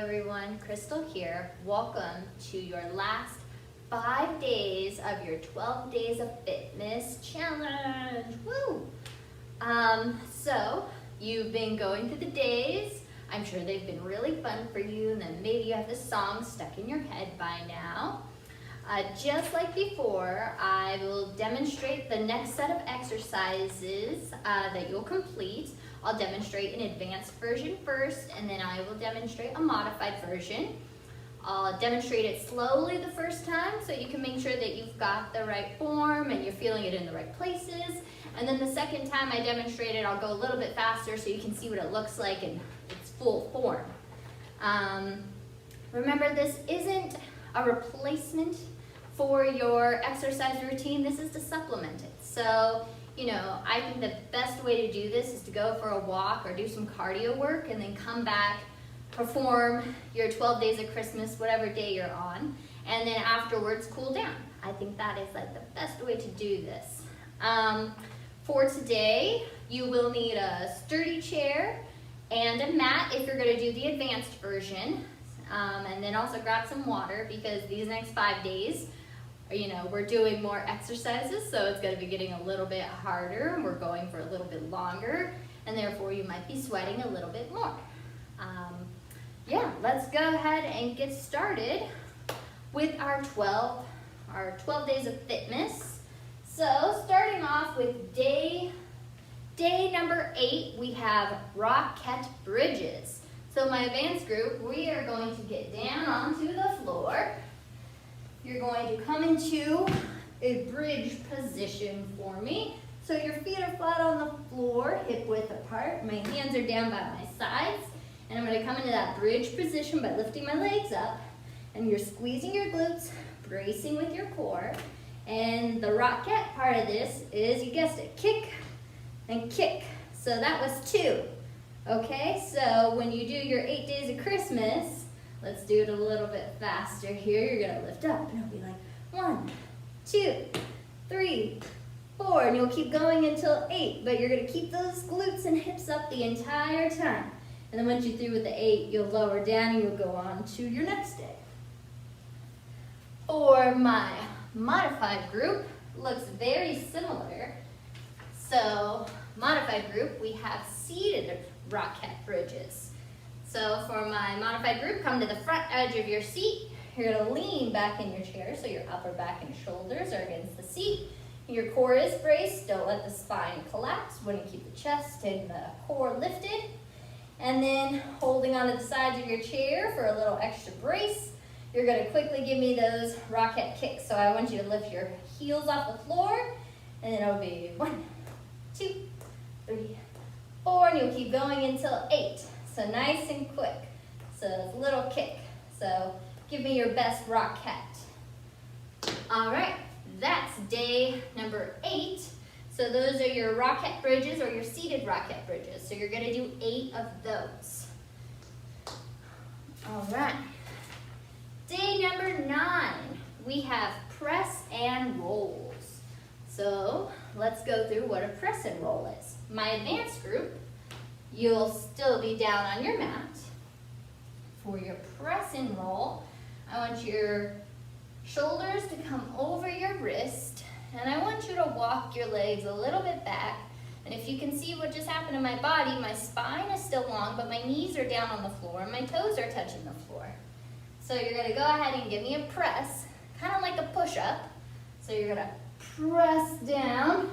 everyone, Kristel here. Welcome to your last 5 days of your 12 Days of Fitness Challenge. Woo! So you've been going through the days. I'm sure they've been really fun for you, and then maybe you have the song stuck in your head by now. Just like before, I will demonstrate the next set of exercises that you'll complete. I'll demonstrate an advanced version first, and then I will demonstrate a modified version. I'll demonstrate it slowly the first time so you can make sure that you've got the right form and you're feeling it in the right places. And then the second time I demonstrate it, I'll go a little bit faster so you can see what it looks like in its full form. Remember, this isn't a replacement for your exercise routine. This is to supplement it. So, I think the best way to do this is to go for a walk or do some cardio work and then come back, perform your 12 days of Christmas, whatever day you're on, and then afterwards cool down. I think that is like the best way to do this. For today, you will need a sturdy chair and a mat if you're gonna do the advanced version. And then also grab some water because these next 5 days, we're doing more exercises, so it's going to be getting a little bit harder, and we're going for a little bit longer, and therefore you might be sweating a little bit more. Let's go ahead and get started with our 12 days of fitness. So starting off with day number 8, we have Rockette Bridges. So my advanced group, we are going to get down onto the floor. You're going to come into a bridge position for me. So your feet are flat on the floor, hip width apart. My hands are down by my sides. And I'm going to come into that bridge position by lifting my legs up. And you're squeezing your glutes, bracing with your core. And the Rockette part of this is, you guessed it, kick and kick. So that was 2. Okay, so when you do your 8 days of Christmas, let's do it a little bit faster here. You're gonna lift up and it'll be like 1, 2, 3, 4, and you'll keep going until 8, but you're gonna keep those glutes and hips up the entire time. And then once you're through with the 8, you'll lower down and you'll go on to your next day. For my modified group, looks very similar. So modified group, we have seated Rockette Bridges. So for my modified group, come to the front edge of your seat. You're gonna lean back in your chair so your upper back and shoulders are against the seat. Your core is braced. Don't let the spine collapse. When you keep the chest and the core lifted. And then holding onto the sides of your chair for a little extra brace. You're gonna quickly give me those Rockette kicks. So I want you to lift your heels off the floor, and then it'll be 1, 2, 3, 4, and you'll keep going until 8. So nice and quick. So it's a little kick. So give me your best Rockette. All right, that's day number 8. So those are your Rockette Bridges or your seated Rockette Bridges. So you're gonna do 8 of those. All right. Day number 9, we have press and rolls. So let's go through what a press and roll is. My advanced group, you'll still be down on your mat. For your press and roll, I want your shoulders to come over your wrist, and I want you to walk your legs a little bit back. And if you can see what just happened to my body, my spine is still long, but my knees are down on the floor, and my toes are touching the floor. So you're gonna go ahead and give me a press, kind of like a push-up. So you're gonna press down,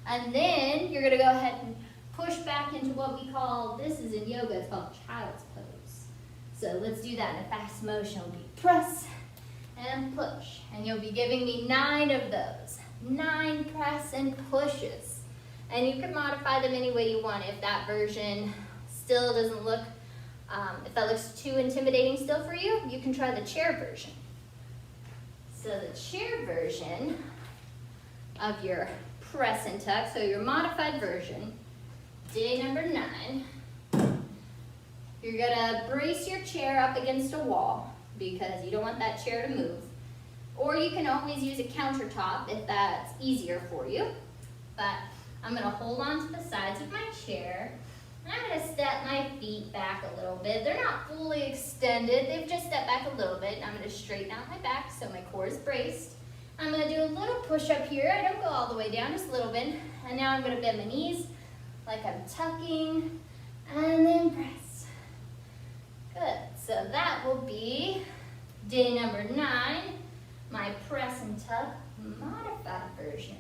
and then you're gonna go ahead and push back into what we call, this is in yoga, it's called child's pose. So let's do that in a fast motion. It'll be press and push. And you'll be giving me 9 of those. 9 press and pushes. And you can modify them any way you want. If that version still doesn't look, if that looks too intimidating still for you, you can try the chair version. So the chair version of your press and tuck, so your modified version, day number 9, you're gonna brace your chair up against a wall because you don't want that chair to move. Or you can always use a countertop if that's easier for you. But I'm gonna hold on to the sides of my chair And I'm gonna step my feet back a little bit. They're not fully extended, they've just stepped back a little bit. I'm gonna straighten out my back so my core is braced. I'm gonna do a little push up here. I don't go all the way down, just a little bit. And now I'm gonna bend my knees like I'm tucking, and then press. Good, so that will be day number 9, my press and tuck modified version.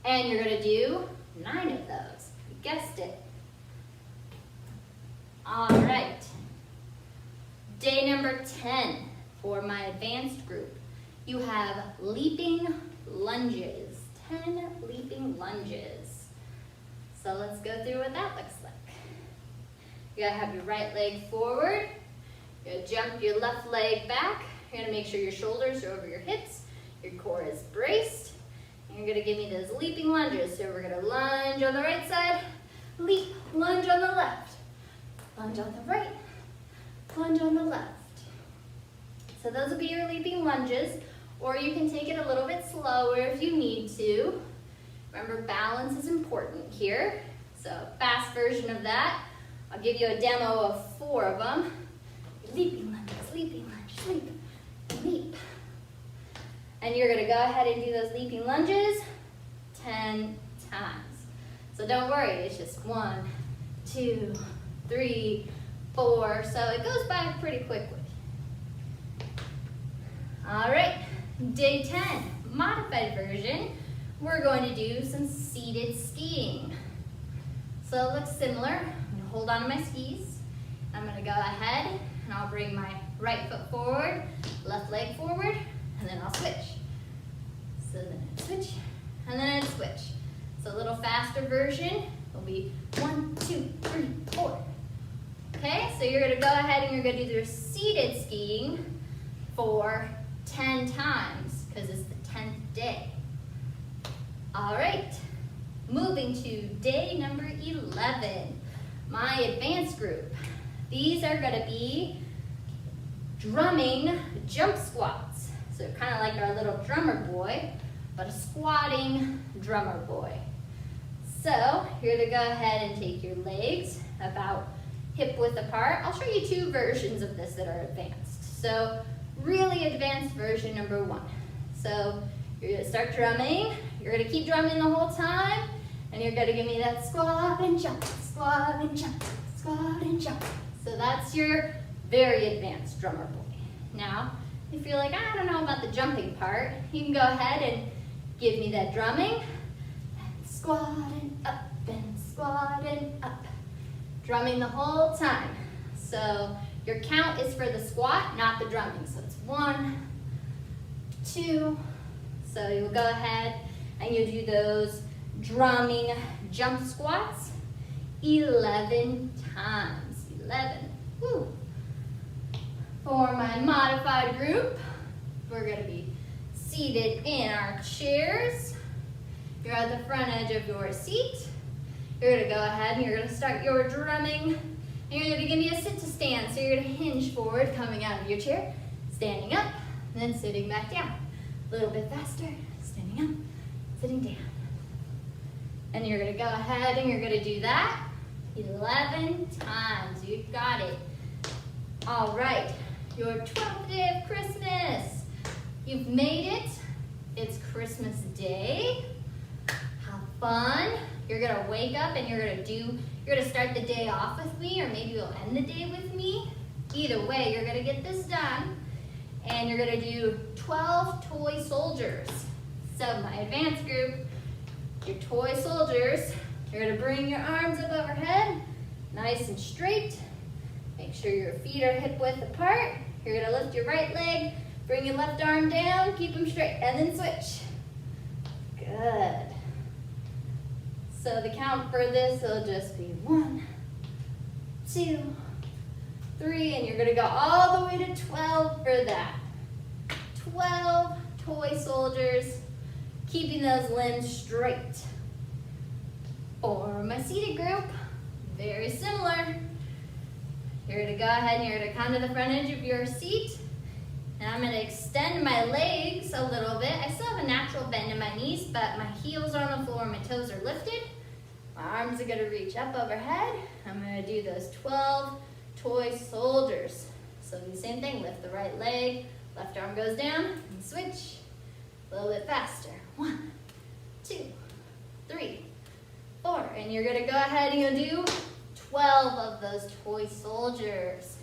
And you're gonna do 9 of those, you guessed it. All right, day number 10 for my advanced group. You have leaping lunges, 10 leaping lunges. So let's go through what that looks like. You gotta have your right leg forward. You're gonna jump your left leg back. You're gonna make sure your shoulders are over your hips. Your core is braced. And you're gonna give me those leaping lunges. So we're gonna lunge on the right side, leap, lunge on the left, lunge on the right, lunge on the left. So those will be your leaping lunges, or you can take it a little bit slower if you need to. Remember, balance is important here. So fast version of that. I'll give you a demo of 4 of them. Leaping lunges, leap, leap. And you're gonna go ahead and do those leaping lunges 10 times. So don't worry, it's just 1, 2, 3, 4. So it goes by pretty quickly. All right, day 10, modified version. We're going to do some seated skiing. So it looks similar. I'm gonna hold on to my skis. I'm gonna go ahead and I'll bring my right foot forward, left leg forward, and then I'll switch. So then I switch, and then I switch. So a little faster version will be 1, 2, 3, 4. Okay, so you're gonna go ahead and you're gonna do your seated skiing for 10 times, because it's the 10th day. All right, moving to day number 11, my advanced group. These are gonna be drumming jump squats. So kind of like our little drummer boy, but a squatting drummer boy. So you're gonna go ahead and take your legs about hip width apart. I'll show you 2 versions of this that are advanced. So really advanced version number 1. So you're gonna start drumming. You're gonna keep drumming the whole time, and you're gonna give me that squat and jump, squat and jump, squat and jump. So that's your very advanced drummer boy. Now, if you're like, I don't know about the jumping part, you can go ahead and give me that drumming, and squat and up, and squat and up. Drumming the whole time. So your count is for the squat, not the drumming. So it's 1, 2. So you'll go ahead and you'll do those drumming jump squats 11 times. 11. Woo. For my modified group, we're going to be seated in our chairs. You're at the front edge of your seat. You're going to go ahead and you're going to start your drumming. And you're going to give me a sit to stand. So you're going to hinge forward, coming out of your chair, standing up, and then sitting back down. A little bit faster, standing up, sitting down. And you're going to go ahead and you're going to do that 11 times. You've got it. All right, your 12th day of Christmas. You've made it. It's Christmas Day. Have fun. You're going to wake up and you're going to start the day off with me, or maybe you'll end the day with me. Either way, you're going to get this done. And you're going to do 12 toy soldiers. So my advanced group, your toy soldiers, you're going to bring your arms up overhead, nice and straight. Make sure your feet are hip width apart. You're going to lift your right leg, bring your left arm down, keep them straight, and then switch. Good. So the count for this will just be 1, 2, 3, and you're going to go all the way to 12 for that. 12 toy soldiers, keeping those limbs straight. For my seated group, very similar. You're going to go ahead and you're going to come to the front edge of your seat. And I'm going to extend my legs a little bit. I still have a natural bend in my knees, but my heels are on the floor and my toes are lifted. My arms are gonna reach up overhead. I'm gonna do those 12 toy soldiers. So do the same thing, lift the right leg, left arm goes down, and switch. A little bit faster. 1, 2, 3, 4. And you're gonna go ahead and you'll do 12 of those toy soldiers.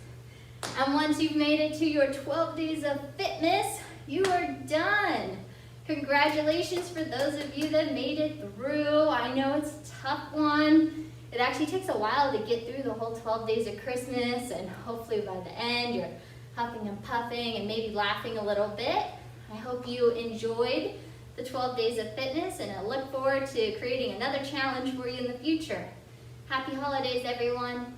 And once you've made it to your 12 days of fitness, you are done. Congratulations for those of you that made it through. I know it's a tough one. It actually takes a while to get through the whole 12 days of Christmas, and hopefully by the end you're huffing and puffing and maybe laughing a little bit. I hope you enjoyed the 12 days of fitness, and I look forward to creating another challenge for you in the future. Happy holidays, everyone.